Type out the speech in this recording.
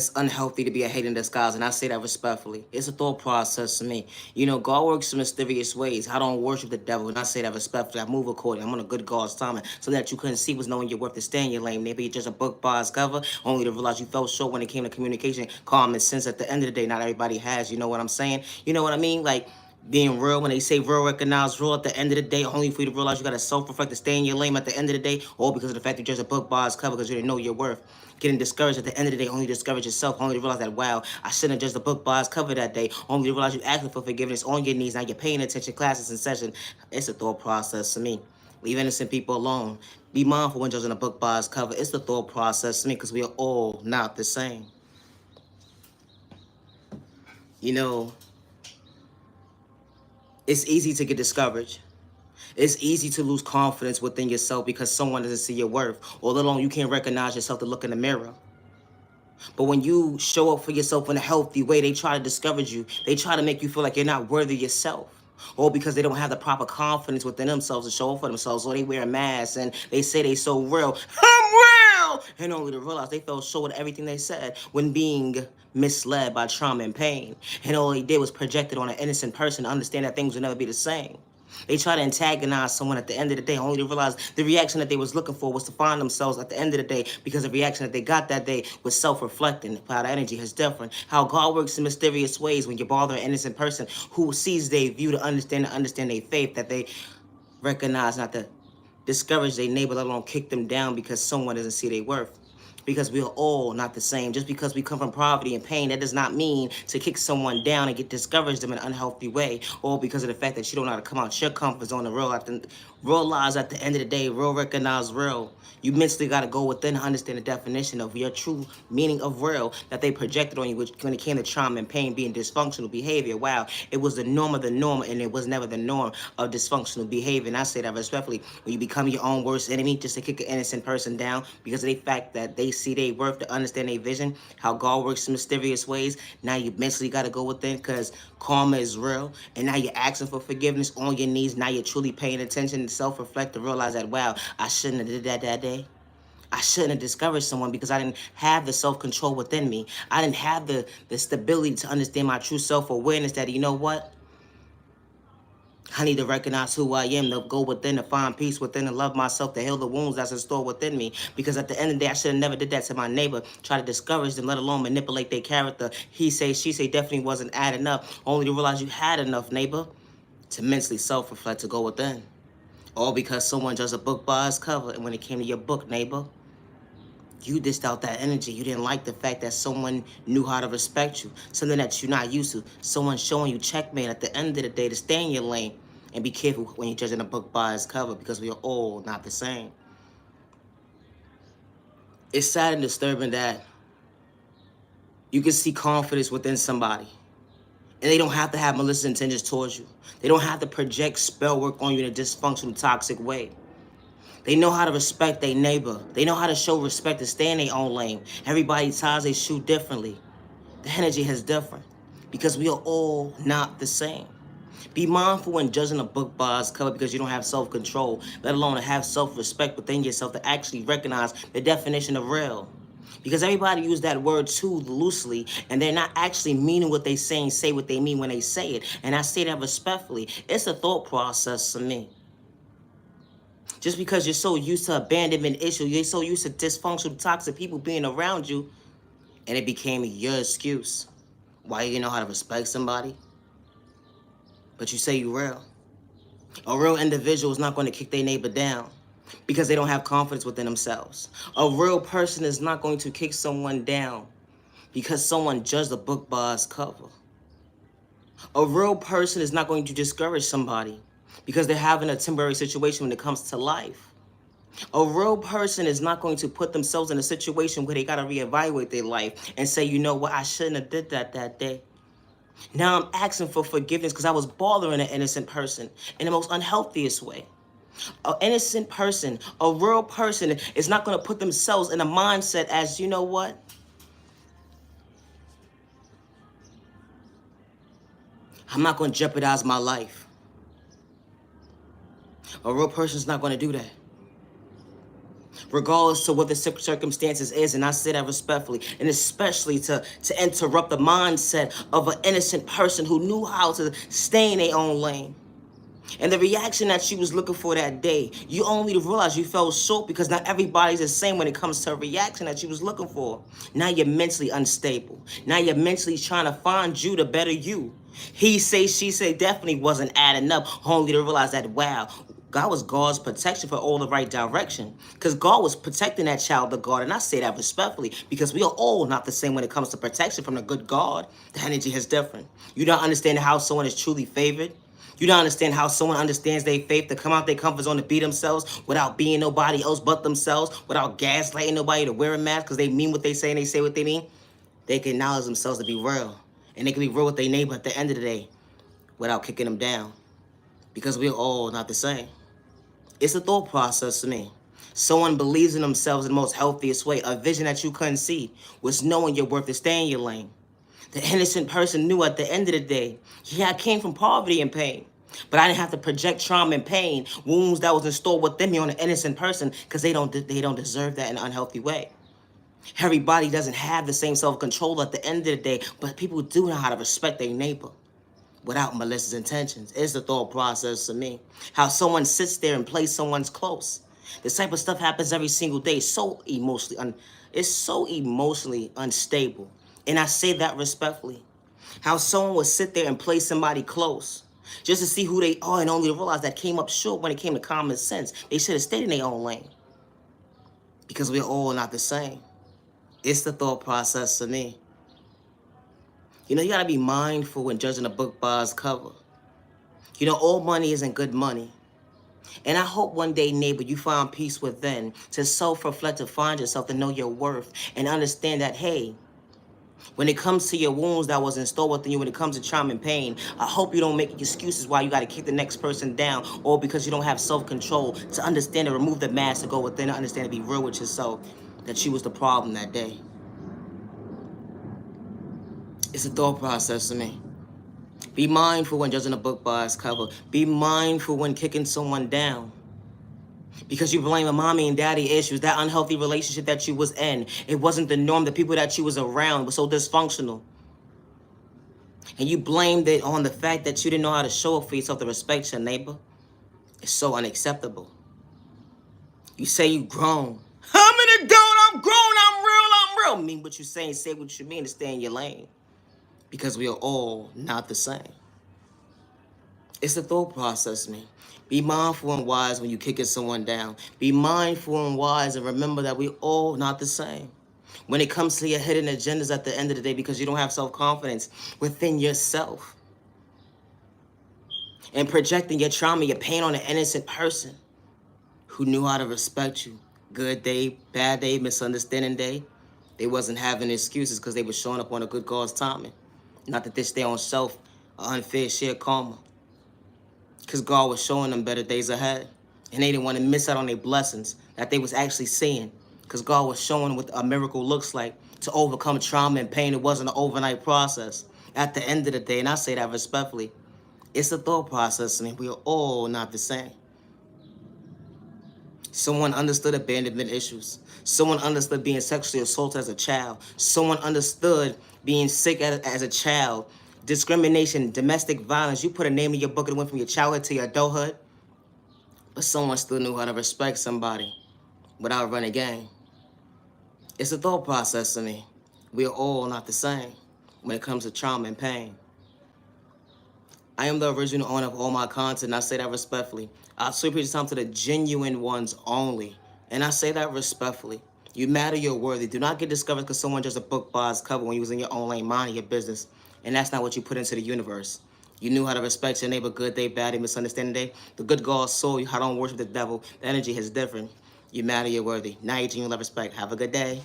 It's unhealthy to be a hate in disguise, and I say that respectfully. It's a thought process to me. You know, God works in mysterious ways. I don't worship the devil, and I say that respectfully. I move accordingly. I'm on a good God's timing. So that you couldn't see was knowing your worth to stay in your lane. Maybe you're just a book by its cover, only to realize you fell short when it came to communication, common sense. At the end of the day, not everybody has. You know what I'm saying? You know what I mean? Like, being real, when they say real, recognize real, at the end of the day, only for you to realize you got to self-reflect to stay in your lane at the end of the day, all because of the fact that you're just a book by its cover because you didn't know your worth. Getting discouraged at the end of the day, only discourage yourself, only to realize that, wow, I shouldn't have judged the book by its cover that day, only to realize you asking for forgiveness on your knees, now you're paying attention, classes in session. It's a thought process to me. Leave innocent people alone. Be mindful when judging a book by its cover. It's the thought process to me because we are all not the same. You know, it's easy to get discouraged. It's easy to lose confidence within yourself because someone doesn't see your worth, or let alone you can't recognize yourself to look in the mirror. But when you show up for yourself in a healthy way, they try to discourage you. They try to make you feel like you're not worthy yourself. Or because they don't have the proper confidence within themselves to show up for themselves. Or they wear a mask and they say they so real. I'm real! And only to realize they fell short of everything they said when being misled by trauma and pain. And all they did was project it on an innocent person to understand that things will never be the same. They try to antagonize someone at the end of the day, only to realize the reaction that they was looking for was to find themselves at the end of the day because the reaction that they got that day was self-reflecting. How the energy is different. How God works in mysterious ways when you bother an innocent person who sees their view to understand their faith, that they recognize not to discourage their neighbor, let alone kick them down because someone doesn't see their worth. Because we are all not the same. Just because we come from poverty and pain, that does not mean to kick someone down and get discouraged them in an unhealthy way, or because of the fact that you don't know how to come out your comfort zone and realize at the end of the day, real recognize real. You mentally got to go within and understand the definition of your true meaning of real that they projected on you when it came to trauma and pain being dysfunctional behavior. Wow, it was the norm of the norm, and it was never the norm of dysfunctional behavior. And I say that respectfully. When you become your own worst enemy just to kick an innocent person down because of the fact that they see their worth, to understand their vision, how God works in mysterious ways, now you mentally got to go within because karma is real. And now you're asking for forgiveness on your knees. Now you're truly paying attention to self-reflect to realize that, wow, I shouldn't have did that day. I shouldn't have discouraged someone because I didn't have the self-control within me. I didn't have the stability to understand my true self-awareness that, you know what? I need to recognize who I am, to go within, to find peace within, to love myself, to heal the wounds that's in store within me. Because at the end of the day, I should have never did that to my neighbor. Try to discourage them, let alone manipulate their character. He say, she say, definitely wasn't adding up. Only to realize you had enough, neighbor, to mentally self-reflect, to go within. All because someone judged a book by its cover. And when it came to your book, neighbor, you dished out that energy. You didn't like the fact that someone knew how to respect you, something that you're not used to. Someone showing you checkmate at the end of the day to stay in your lane. And be careful when you're judging a book by its cover because we are all not the same. It's sad and disturbing that you can see confidence within somebody. And they don't have to have malicious intentions towards you. They don't have to project spell work on you in a dysfunctional, toxic way. They know how to respect their neighbor. They know how to show respect to stay in their own lane. Everybody ties their shoe differently. The energy is different because we are all not the same. Be mindful when judging a book by its cover because you don't have self-control, let alone to have self-respect within yourself to actually recognize the definition of real. Because everybody use that word too loosely, and they're not actually meaning what they say what they mean when they say it. And I say that respectfully. It's a thought process to me. Just because you're so used to abandonment issue, you're so used to dysfunctional, toxic people being around you, and it became your excuse. Why you know how to respect somebody, but you say you real. A real individual is not going to kick their neighbor down because they don't have confidence within themselves. A real person is not going to kick someone down because someone judged the book by its cover. A real person is not going to discourage somebody because they're having a temporary situation when it comes to life. A real person is not going to put themselves in a situation where they got to reevaluate their life and say, you know what, I shouldn't have did that day. Now I'm asking for forgiveness because I was bothering an innocent person in the most unhealthiest way. An innocent person, a real person is not going to put themselves in a mindset as, you know what? I'm not going to jeopardize my life. A real person is not going to do that. regardless to what the circumstances is, and I say that respectfully, and especially to interrupt the mindset of an innocent person who knew how to stay in their own lane. And the reaction that she was looking for that day, you only realize you fell short because not everybody's the same when it comes to a reaction that you was looking for. Now you're mentally unstable. Now you're mentally trying to find you to better you. He say, she say definitely wasn't adding up, only to realize that, wow, God was God's protection for all the right direction. Because God was protecting that child of God. And I say that respectfully because we are all not the same when it comes to protection from the good God. The energy is different. You don't understand how someone is truly favored. You don't understand how someone understands their faith to come out their comfort zone to be themselves without being nobody else but themselves, without gaslighting nobody to wear a mask because they mean what they say and they say what they mean. They can acknowledge themselves to be real. And they can be real with their neighbor at the end of the day without kicking them down. Because we're all not the same. It's a thought process to me. Someone believes in themselves in the most healthiest way. A vision that you couldn't see was knowing your worth to stay in your lane. The innocent person knew at the end of the day, yeah, I came from poverty and pain. But I didn't have to project trauma and pain, wounds that was installed within me on an innocent person because they don't deserve that in an unhealthy way. Everybody doesn't have the same self-control at the end of the day, but people do know how to respect their neighbor without malicious intentions. It's the thought process to me. How someone sits there and plays someone's close. This type of stuff happens every single day. It's so emotionally unstable. And I say that respectfully. How someone would sit there and play somebody close just to see who they are and only to realize that came up short when it came to common sense. They should have stayed in their own lane because we're all not the same. It's the thought process to me. You know, you gotta be mindful when judging a book by its cover. You know, all money isn't good money. And I hope one day, neighbor, you find peace within to self-reflect, to find yourself, to know your worth, and understand that, hey, when it comes to your wounds that was installed within you, when it comes to trauma and pain, I hope you don't make excuses why you got to kick the next person down or because you don't have self-control to understand and remove the mask to go within and understand to be real with yourself, that you was the problem that day. It's a thought process to me. Be mindful when judging a book by its cover. Be mindful when kicking someone down. Because you blame a mommy and daddy issues, that unhealthy relationship that you was in. It wasn't the norm. The people that you was around were so dysfunctional. And you blamed it on the fact that you didn't know how to show up for yourself to respect your neighbor. It's so unacceptable. You say you grown. I'm an adult, I'm grown, I'm real. Mean what you say what you mean, and stay in your lane. Because we are all not the same. It's the thought process, man. Be mindful and wise when you kicking someone down. Be mindful and wise and remember that we all not the same. When it comes to your hidden agendas at the end of the day because you don't have self-confidence within yourself. And projecting your trauma, your pain on an innocent person who knew how to respect you. Good day, bad day, misunderstanding day. They wasn't having excuses because they were showing up on a good God's timing. Not that they stay on self or unfair share karma. Because God was showing them better days ahead. And they didn't want to miss out on their blessings that they was actually seeing. Because God was showing what a miracle looks like to overcome trauma and pain. It wasn't an overnight process. At the end of the day, and I say that respectfully, it's a thought process. I mean, we are all not the same. Someone understood abandonment issues. Someone understood being sexually assaulted as a child. Someone understood being sick as a child. Discrimination, domestic violence. You put a name in your book and it went from your childhood to your adulthood. But someone still knew how to respect somebody without running game. It's a thought process to me. We are all not the same when it comes to trauma and pain. I am the original owner of all my content, and I say that respectfully. I sweep your time to the genuine ones only, and I say that respectfully. You matter, you're worthy. Do not get discouraged because someone just a book by its cover when you was in your own lane, minding your business, and that's not what you put into the universe. You knew how to respect your neighbor, good day, bad day, misunderstanding day. The good God saw you how to don't worship the devil. The energy is different. You matter, you're worthy. Now you genuine love, respect. Have a good day.